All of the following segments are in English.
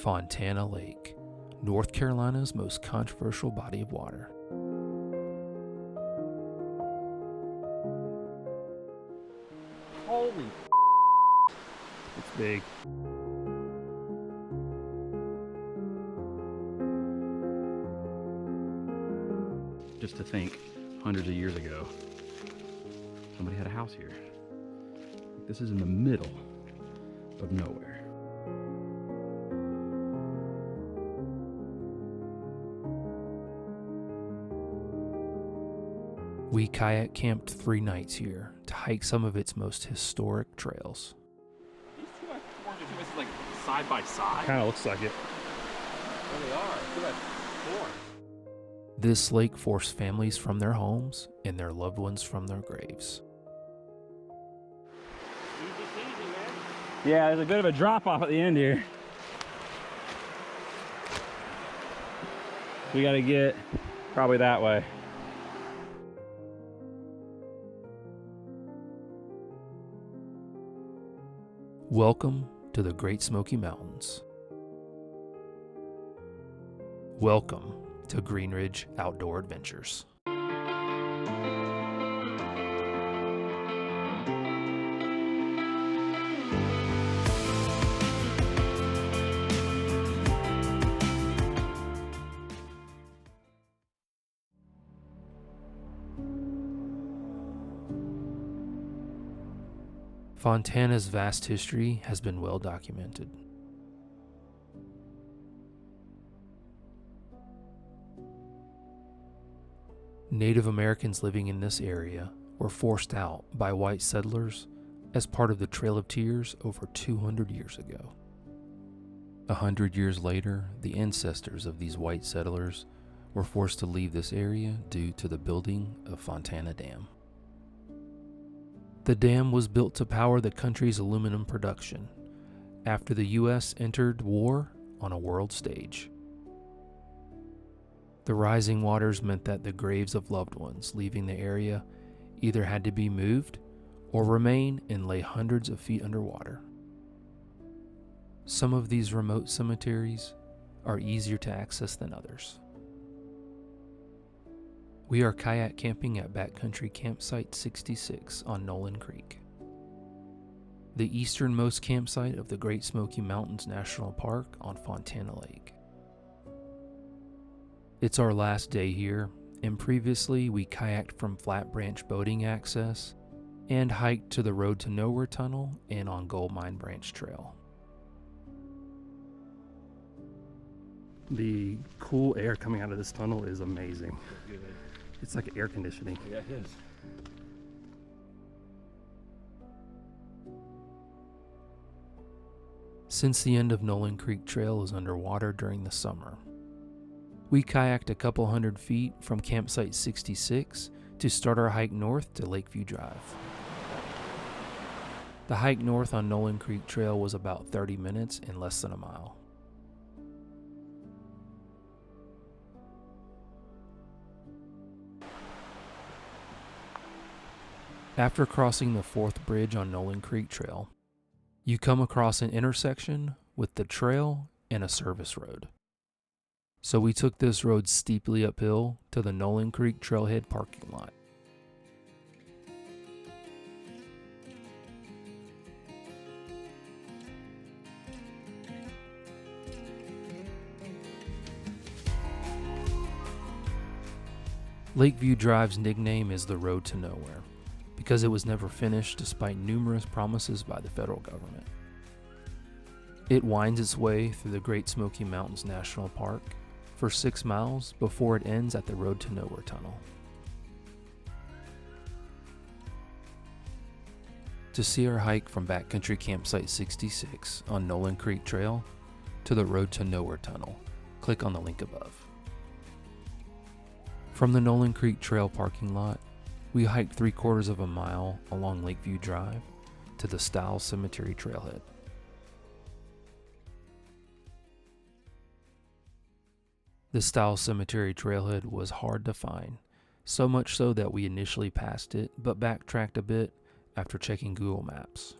Fontana Lake, North Carolina's most controversial body of water. Holy it's big. Just to think, hundreds of years ago, somebody had a house here. This is in the middle of nowhere. We kayak camped 3 nights here to hike some of its most historic trails. These 2x4s are like side by side? Kind of looks like it. Well, they are. 2x4. This lake forced families from their homes and their loved ones from their graves. Easy peasy, man. Yeah, there's a bit of a drop off at the end here. We got to get probably that way. Welcome to the Great Smoky Mountains. Welcome to Green Ridge Outdoor Adventures. Fontana's vast history has been well documented. Native Americans living in this area were forced out by white settlers as part of the Trail of Tears over 200 years ago. 100 years later, the ancestors of these white settlers were forced to leave this area due to the building of Fontana Dam. The dam was built to power the country's aluminum production after the U.S. entered war on a world stage. The rising waters meant that the graves of loved ones leaving the area either had to be moved or remain and lay hundreds of feet underwater. Some of these remote cemeteries are easier to access than others. We are kayak camping at Backcountry Campsite 66 on Noland Creek, the easternmost campsite of the Great Smoky Mountains National Park on Fontana Lake. It's our last day here, and previously we kayaked from Flat Branch boating access and hiked to the Road to Nowhere tunnel and on Goldmine Branch Trail. The cool air coming out of this tunnel is amazing. Good. It's like air conditioning. Yeah, it is. Since the end of Noland Creek Trail is underwater during the summer, we kayaked a couple hundred feet from Campsite 66 to start our hike north to Lakeview Drive. The hike north on Noland Creek Trail was about 30 minutes and less than a mile. After crossing the 4th bridge on Noland Creek Trail, you come across an intersection with the trail and a service road. So we took this road steeply uphill to the Noland Creek Trailhead parking lot. Lakeview Drive's nickname is the Road to Nowhere, because it was never finished despite numerous promises by the federal government. It winds its way through the Great Smoky Mountains National Park for 6 miles before it ends at the Road to Nowhere tunnel. To see our hike from Backcountry Campsite 66 on Noland Creek Trail to the Road to Nowhere tunnel, click on the link above. From the Noland Creek Trail parking lot, we hiked 3/4 of a mile along Lakeview Drive to the Stiles Cemetery trailhead. The Stiles Cemetery trailhead was hard to find, so much so that we initially passed it but backtracked a bit after checking Google Maps.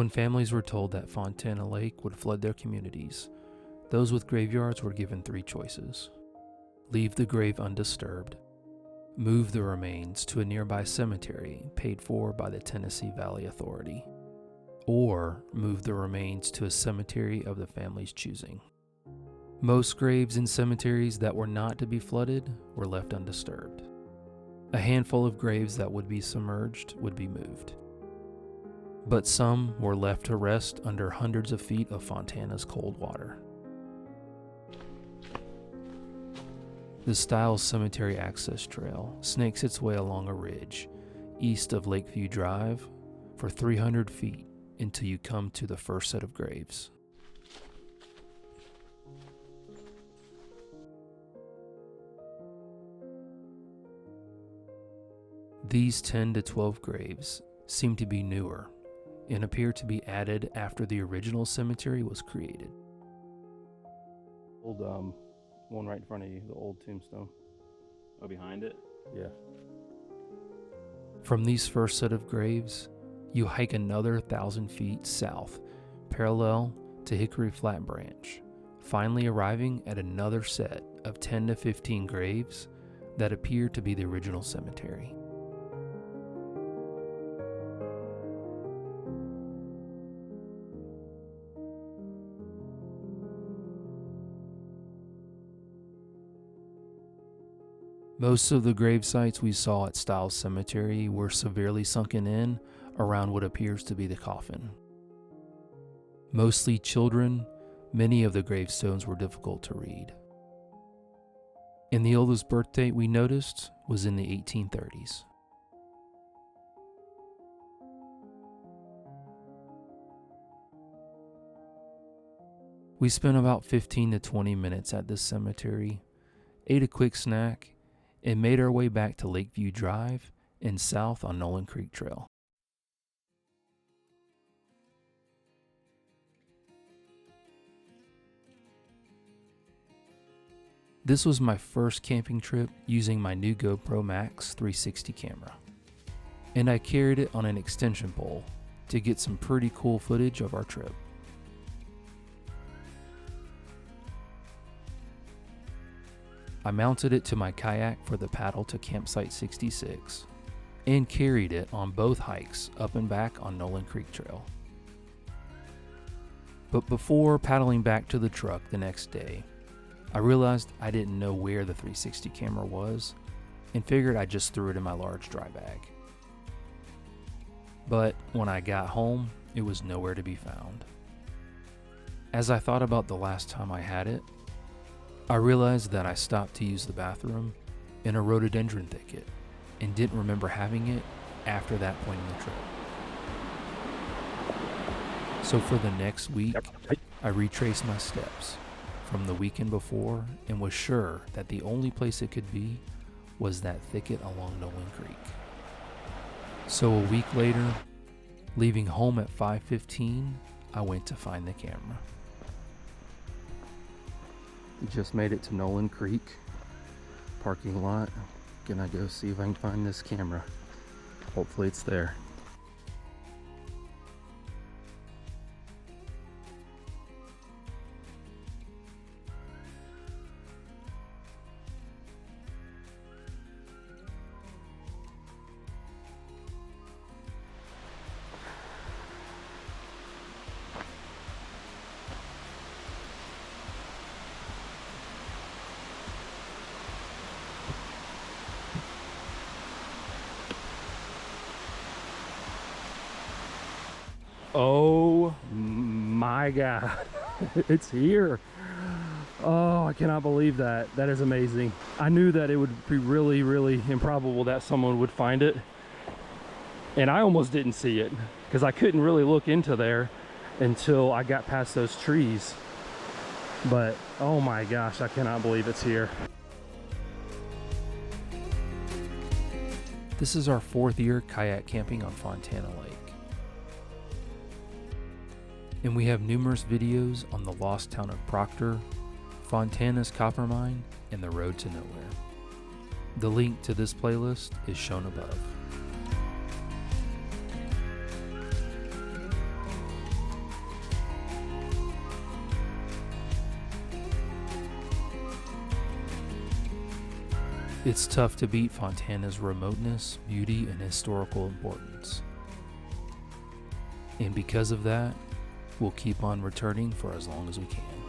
When families were told that Fontana Lake would flood their communities, those with graveyards were given 3 choices: leave the grave undisturbed, move the remains to a nearby cemetery paid for by the Tennessee Valley Authority, or move the remains to a cemetery of the family's choosing. Most graves in cemeteries that were not to be flooded were left undisturbed. A handful of graves that would be submerged would be moved. But some were left to rest under hundreds of feet of Fontana's cold water. The Stiles Cemetery access trail snakes its way along a ridge east of Lakeview Drive for 300 feet until you come to the first set of graves. These 10 to 12 graves seem to be newer and appear to be added after the original cemetery was created. Old one right in front of you, the old tombstone. Oh, behind it? Yeah. From these first set of graves, you hike another 1,000 feet south, parallel to Hickory Flat Branch, finally arriving at another set of 10 to 15 graves that appear to be the original cemetery. Most of the grave sites we saw at Stiles Cemetery were severely sunken in around what appears to be the coffin. Mostly children, many of the gravestones were difficult to read. And the oldest birth date we noticed was in the 1830s. We spent about 15 to 20 minutes at this cemetery, ate a quick snack, and made our way back to Lakeview Drive and south on Noland Creek Trail. This was my first camping trip using my new GoPro Max 360 camera, and I carried it on an extension pole to get some pretty cool footage of our trip. I mounted it to my kayak for the paddle to Campsite 66 and carried it on both hikes up and back on Noland Creek Trail. But before paddling back to the truck the next day, I realized I didn't know where the 360 camera was and figured I just threw it in my large dry bag. But when I got home, it was nowhere to be found. As I thought about the last time I had it, I realized that I stopped to use the bathroom in a rhododendron thicket and didn't remember having it after that point in the trip. So for the next week, I retraced my steps from the weekend before and was sure that the only place it could be was that thicket along Noland Creek. So a week later, leaving home at 5:15, I went to find the camera. Just made it to Noland Creek parking lot. Gonna go see if I can find this camera. Hopefully it's there. Oh my God, it's here. Oh, I cannot believe that. That is amazing. I knew that it would be really, really improbable that someone would find it. And I almost didn't see it because I couldn't really look into there until I got past those trees. But oh my gosh, I cannot believe it's here. This is our 4th year kayak camping on Fontana Lake. And we have numerous videos on the lost town of Proctor, Fontana's copper mine, and the road to nowhere. The link to this playlist is shown above. It's tough to beat Fontana's remoteness, beauty, and historical importance. And because of that, we'll keep on returning for as long as we can.